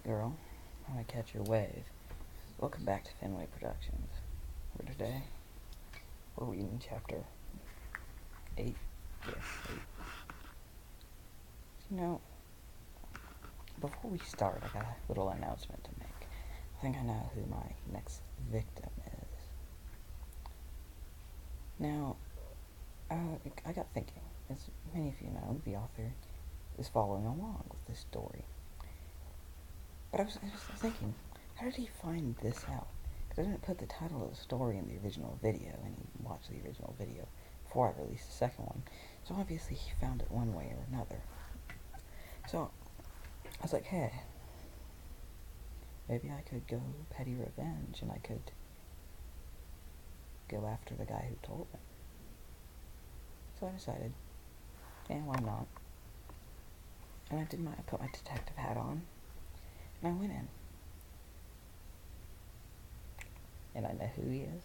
girl, I want to catch your wave. Welcome back to Finway Productions. For today, we're reading chapter 8. Yes, 8. You know, before we start, I got a little announcement to make. I think I know who my next victim is. Now, I got thinking, as many of you know, the author is following along with this story. But I was thinking, how did he find this out? Because I didn't put the title of the story in the original video, and he watched the original video before I released the second one. So obviously he found it one way or another. So I was like, hey, maybe I could go petty revenge, and I could go after the guy who told me. So I decided, yeah, why not? And I put my detective hat on, and I went in. And I know who he is.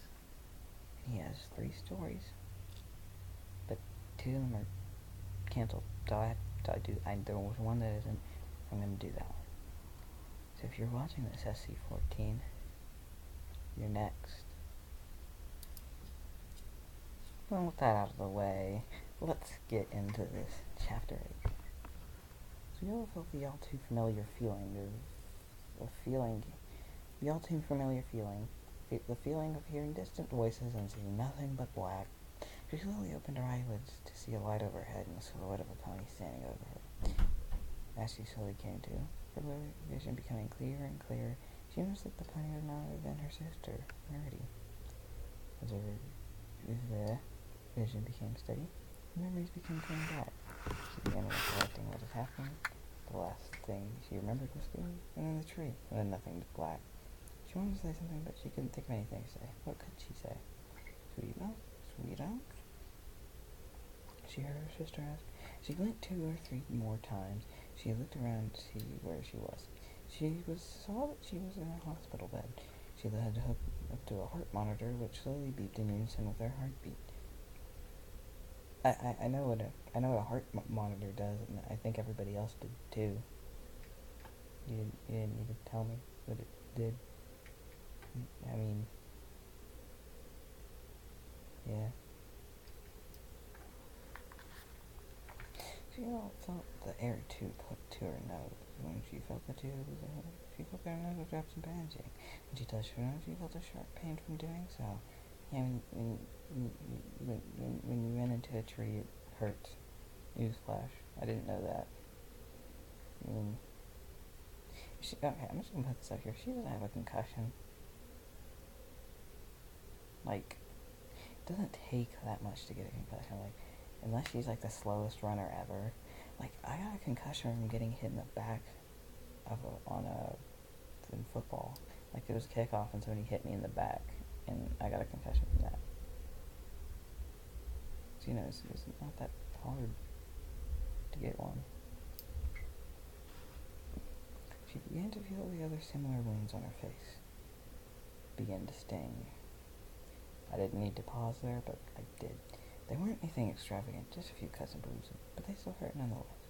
He has 3 stories, but 2 of them are canceled. So there was one that isn't. I'm going to do that one. So if you're watching this SC14, you're next. Well, with that out of the way, let's get into this chapter 8. So you ever felt the all too familiar feeling the feeling of hearing distant voices and seeing nothing but black? She slowly opened her eyelids to see a light overhead and the silhouette of a pony standing over her. As she slowly came to, her vision becoming clearer and clearer, she noticed that the pony would not have been her sister, Nerdy. As her vision became steady, memories became coming back. She began recollecting what had happened. The last thing she remembered was being in the tree, and then nothing but black. She wanted to say something, but she couldn't think of anything to say. What could she say? Sweetheart? Sweetheart? She heard her sister ask. She blinked 2 or 3 more times. She looked around to see where she was. She saw that she was in a hospital bed. She led up to a heart monitor, which slowly beeped in unison with her heartbeat. I know what a heart monitor does, and I think everybody else did too. You didn't need to tell me what it did. I mean, yeah. She felt the air tube hook to her nose. When she felt the tube, she felt her nose drop some bandaging. When she touched her nose, she felt a sharp pain from doing so. Yeah, when you went into a tree, it hurts. Newsflash. I didn't know that. Okay, I'm just gonna put this up here. She doesn't have a concussion. Like, it doesn't take that much to get a concussion. Like, unless she's like the slowest runner ever. Like, I got a concussion from getting hit in the back in football. Like, it was kickoff and somebody hit me in the back, and I got a concussion from that. So, it's not that hard to get one. She began to feel the other similar wounds on her face begin to sting. I didn't need to pause there, but I did. They weren't anything extravagant, just a few cuts and bruises, but they still hurt nonetheless.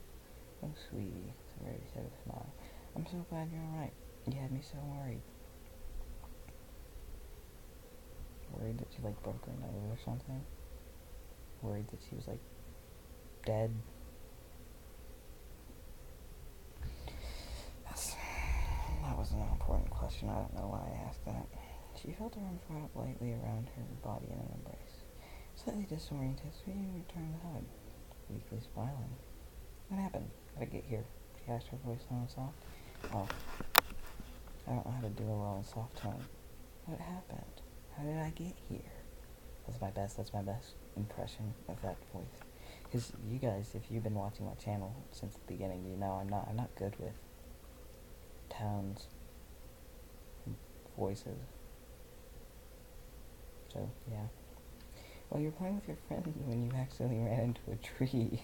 Oh, sweetie, Rarity said with a smile. I'm so glad you're alright. You had me so worried. Worried that she, broke her nose or something? Worried that she was, dead? That was an important question. I don't know why I asked that. She felt her arms wrap lightly around her body in an embrace. Slightly disoriented, Sweetie returned the hug, weakly smiling. What happened? How did I get here? She asked, her voice low and soft. Oh, I don't know how to do a low and soft tone. What happened? How did I get here? That's my best impression of that voice. Because you guys, if you've been watching my channel since the beginning, you know I'm not good with tones and voices. So, yeah. Well, you're playing with your friends when you accidentally ran into a tree.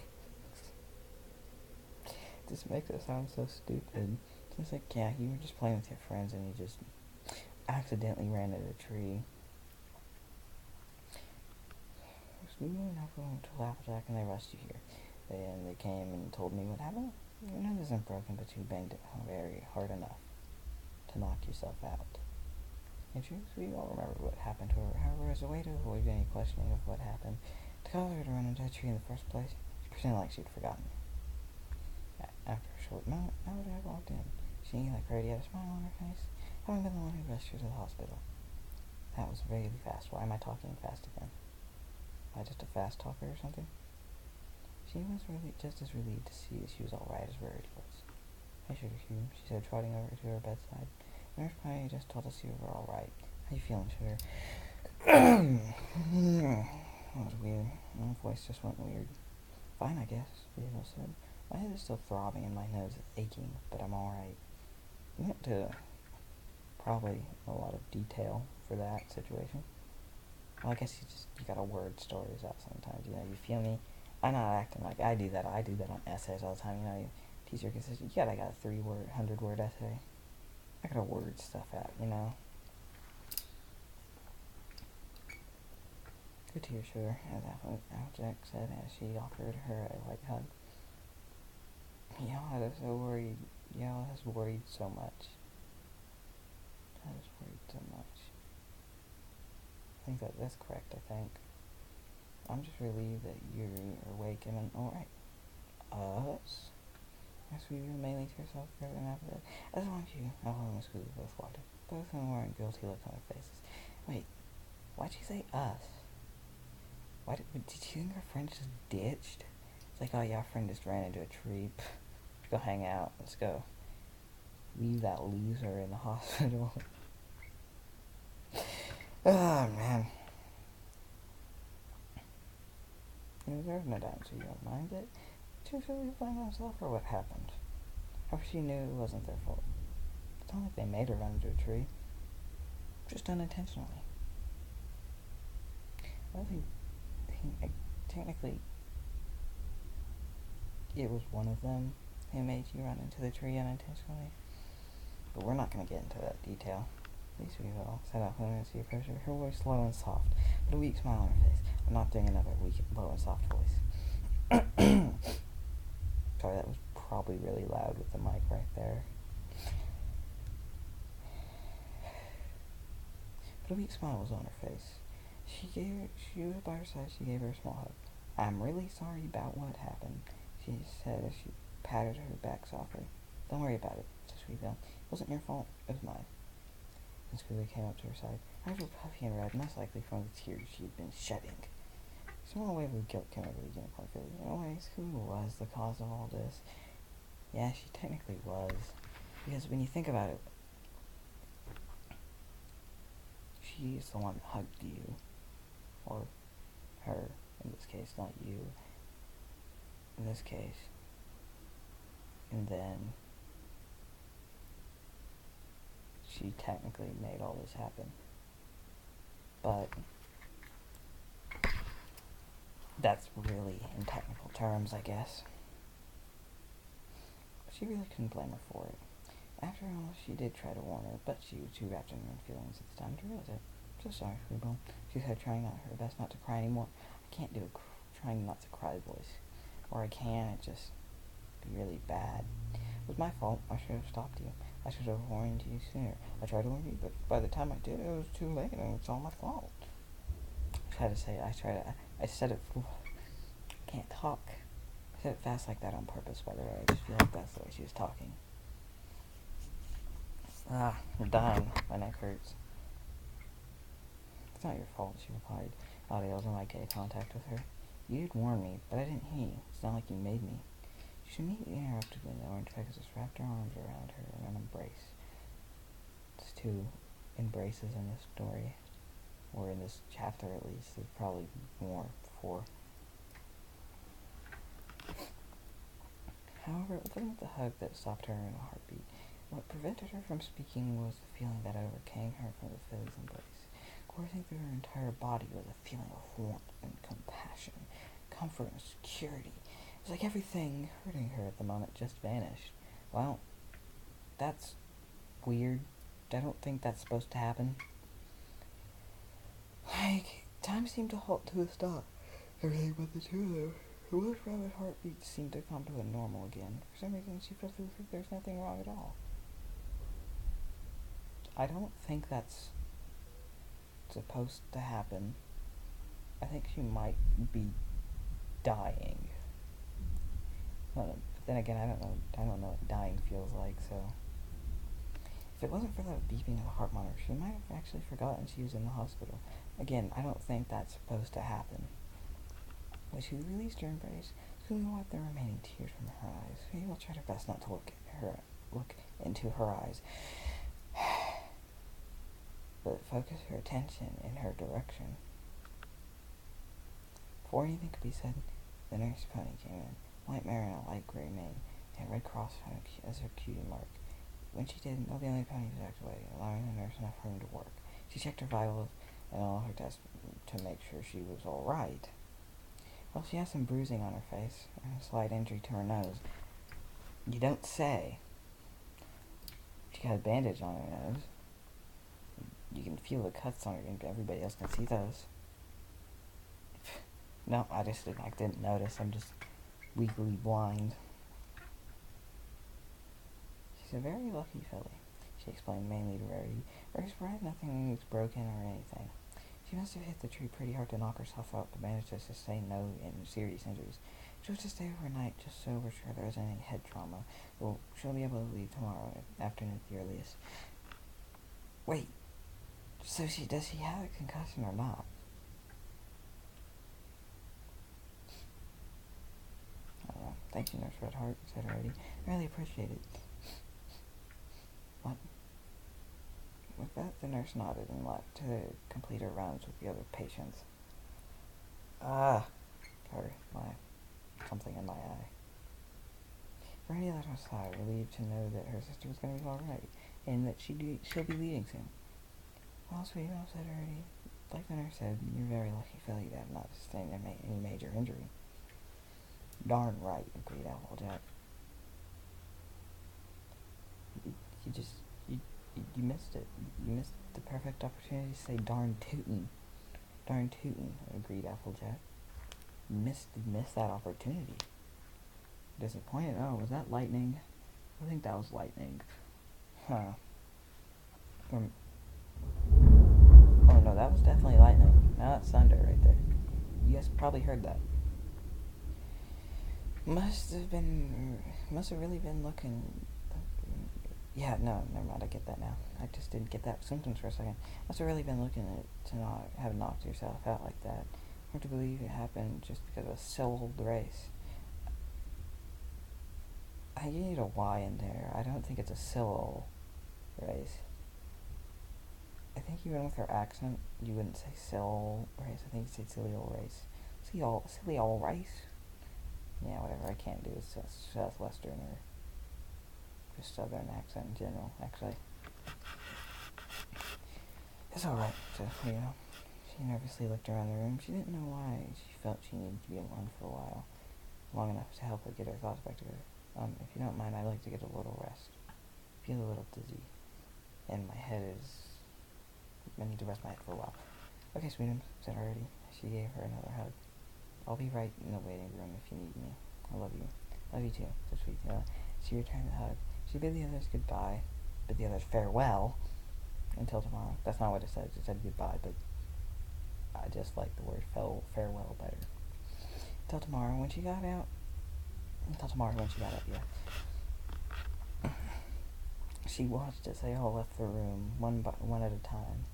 This makes it sound so stupid. It's like, yeah, you were just playing with your friends and you just accidentally ran into a tree. So we went over to Applejack and they rushed you here. They came and told me what happened. Your nose isn't broken, but you banged it very hard enough. to knock yourself out. In truth, we all remember what happened to her. However, as a way to avoid any questioning of what happened, to cause her to run into a tree in the first place, she pretended like she'd forgotten. After a short moment, Melody had walked in. She, like Brady, had a smile on her face, having been the one who rushed her to the hospital. That was really fast. Why am I talking fast again? Am I just a fast talker or something? She was really just as relieved to see that she was alright as Rarity was. "Hey, Sugar Cube," she said, trotting over to her bedside. "Nurse Pie just told us you were alright. How you feeling, Sugar?" That was weird. My voice just went weird. "Fine, I guess," Beagle said. "My head is still throbbing and my nose is aching, but I'm alright." We went to probably a lot of detail for that situation. Well, I guess you gotta word stories out sometimes, you feel me? I'm not acting like I do that on essays all the time, teacher can say, I got a 100-word essay. I gotta word stuff out, "Good to hear, Sugar," as Applejack said as she offered her a light hug. Y'all is so worried. Y'all has worried so much. I think that's correct, I think. I'm just relieved that you're awake and alright. Us? As we mainly to herself, and after that, as long as you, Alan and Scooby both walked up. Both of them wearing guilty looks on their faces. Wait, why'd she say us? Did you think our friend just ditched? It's like, oh yeah, our friend just ran into a tree. Let's go hang out. Let's go leave that loser in the hospital. Oh, man. There's no doubt she don't mind it. She was really blaming herself for what happened. However, she knew it wasn't their fault. It's not like they made her run into a tree. Just unintentionally. I think technically it was one of them who made you run into the tree unintentionally. But we're not going to get into that detail. At least we will. Said out when she approached her. Her voice low and soft, but a weak smile on her face. I'm not doing another weak, low and soft voice. Sorry, that was probably really loud with the mic right there. But a weak smile was on her face. She was by her side. She gave her a small hug. "I'm really sorry about what happened," she said as she patted her back softly. "Don't worry about it," said Sweetville. "It wasn't your fault. It was mine." And Scooby came up to her side. Her eyes were puffy and red, most likely from the tears she had been shedding. Small wave of guilt came over the unicorn filly. In a way, Scooby was the cause of all this. Yeah, she technically was. Because when you think about it, she's the one that hugged you. Or her, in this case, not you. In this case. And then she technically made all this happen. But that's really in technical terms, I guess. She really couldn't blame her for it. After all, she did try to warn her, but she was too wrapped in her own feelings at the time to realize it. "So sorry, Sweetbone," she said, trying her best not to cry anymore. I can't do a trying not to cry voice. Or I can, it just be really bad. It was my fault. I should have stopped you. I should have warned you sooner. I tried to warn you, but by the time I did, it was too late, and it's all my fault. I tried to say it. I said it. I can't talk. I said it fast like that on purpose, by the way. I just feel like that's the way she was talking. I'm dying. My neck hurts. "It's not your fault," she replied, not able to make eye contact with her. "You did warn me, but I didn't hear you. It's not like you made me." She immediately interrupted me, though, and Pegasus wrapped her arms around her in an embrace. There's 2 embraces in this story, or in this chapter at least. There's probably more, 4. However, it wasn't the hug that stopped her in a heartbeat. What prevented her from speaking was the feeling that overcame her from the filly's embrace. Coursing through her entire body was a feeling of warmth and compassion, comfort and security. It was like everything hurting her at the moment just vanished. Well, that's weird. I don't think that's supposed to happen. Like, time seemed to halt to a stop. Everything but the 2 of them. Her most rapid heartbeat seemed to come to a normal again. For some reason, she felt as if there's nothing wrong at all. I don't think that's supposed to happen. I think she might be dying. But then again, I don't know. I don't know what dying feels like. So, if it wasn't for the beeping of the heart monitor, she might have actually forgotten she was in the hospital. Again, I don't think that's supposed to happen. When she released her embrace, Julie wiped the remaining tears from her eyes. Mabel tried her best not to look into her eyes, but focused her attention in her direction. Before anything could be said, the nurse pony came in, white mare and a light gray mane, and a red cross as her cutie mark. When she did, all the other ponies backed away, allowing the nurse enough room to work. She checked her vitals and all her tests to make sure she was all right. Well, she had some bruising on her face and a slight injury to her nose. You don't say. She got a bandage on her nose. You can feel the cuts on her, and everybody else can see those. No, I didn't notice. I'm just weakly blind. She's a very lucky filly, she explained mainly to Rarity. Very surprised nothing was broken or anything. She must have hit the tree pretty hard to knock herself out, but managed to sustain no serious injuries. She was to stay overnight just so we're sure there isn't any head trauma. Well, she'll be able to leave tomorrow afternoon at the earliest. Wait, so does she have a concussion or not? I don't know. Thank you, Nurse Redheart, said Rarity. I really appreciate it. What? With that, the nurse nodded and left to complete her rounds with the other patients. Sorry, something in my eye. Rarity let her sigh, relieved to know that her sister was going to be alright, and that she'll be leaving soon. Well, sweetheart, said Rarity. Like the nurse said, you're very lucky, filly, to have not sustained any major injury. Darn right, agreed Applejack. You missed it. You missed the perfect opportunity to say darn tootin'. Darn tootin', agreed Applejack. You missed that opportunity. Disappointed? Oh, was that lightning? I think that was lightning. Huh. Oh no, that was definitely lightning. Now that's thunder right there. You guys probably heard that. Must have really been looking. Yeah, no, never mind, I get that now. I just didn't get that symptoms for a second. Must have really been looking to not have knocked yourself out like that. Hard to believe it happened just because of a silly race. You need a Y in there. I don't think it's a silly race. I think even with her accent, you wouldn't say silly race. I think you'd say silly old race. Silly old race? Yeah, whatever. I can't do Southwestern or just Southern accent in general, actually. It's alright, so, She nervously looked around the room. She didn't know why she felt she needed to be alone for a while, long enough to help her get her thoughts back together. If you don't mind, I'd like to get a little rest. I feel a little dizzy, and my head is... I need to rest my head for a while. Okay, sweetums, said Rarity. She gave her another hug. I'll be right in the waiting room if you need me. I love you. Love you too, said Sweet Tail. She returned the hug. She bid the others goodbye, bid the others farewell, until tomorrow. That's not what it said. It said goodbye, but I just like the word farewell better. Until tomorrow when she got out, yeah. She watched as they all left the room, one at a time.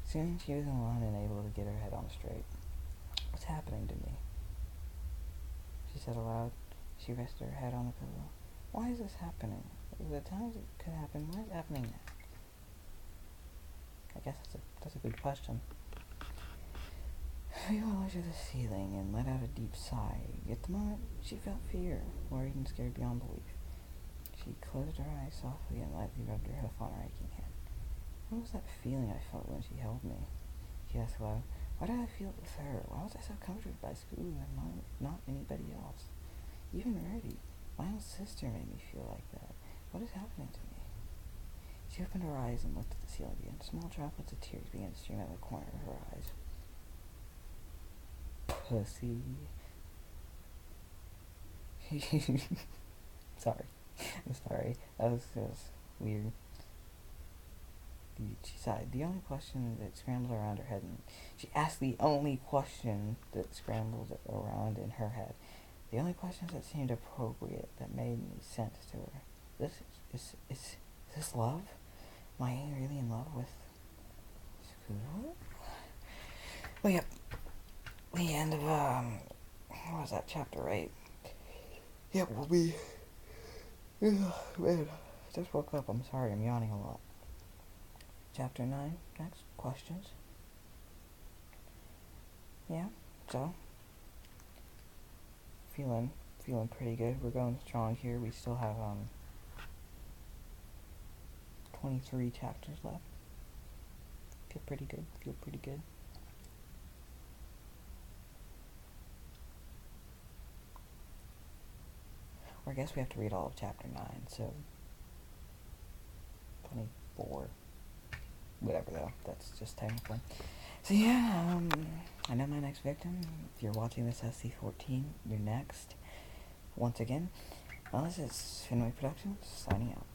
Soon she was alone and able to get her head on straight. What's happening to me? She said aloud. She rested her head on the pillow. Why is this happening? The times it could happen, why is it happening now? I guess that's a good question. She looked to the ceiling and let out a deep sigh. At the moment, she felt fear, worried and scared beyond belief. She closed her eyes softly and lightly rubbed her hoof on her aching hand. What was that feeling I felt when she held me? She asked aloud. Why did I feel it with her? Why was I so comforted by Scooby and not anybody else? Even Rarity, my own sister, made me feel like that. What is happening to me? She opened her eyes and looked at the ceiling again. Small droplets of tears began to stream out of the corner of her eyes. Pussy. Sorry. I'm sorry. That was weird. She sighed. The only question that scrambled around her head, and she asked the only question that scrambled around in her head. The only questions that seemed appropriate, that made any sense to her. Is this love? Am I really in love with Scooter? Well, yep. The end of, what was that, chapter 8? Yep, we'll be... Man, I just woke up. I'm sorry, I'm yawning a lot. Chapter 9, next, questions. Yeah, so... Feeling pretty good. We're going strong here. We still have, 23 chapters left. Feel pretty good. Or I guess we have to read all of chapter 9, so 24. Whatever, though. That's just technical. So yeah, I know my next victim. If you're watching this SC14, you're next. Once again, well, this is Finway Productions, signing out.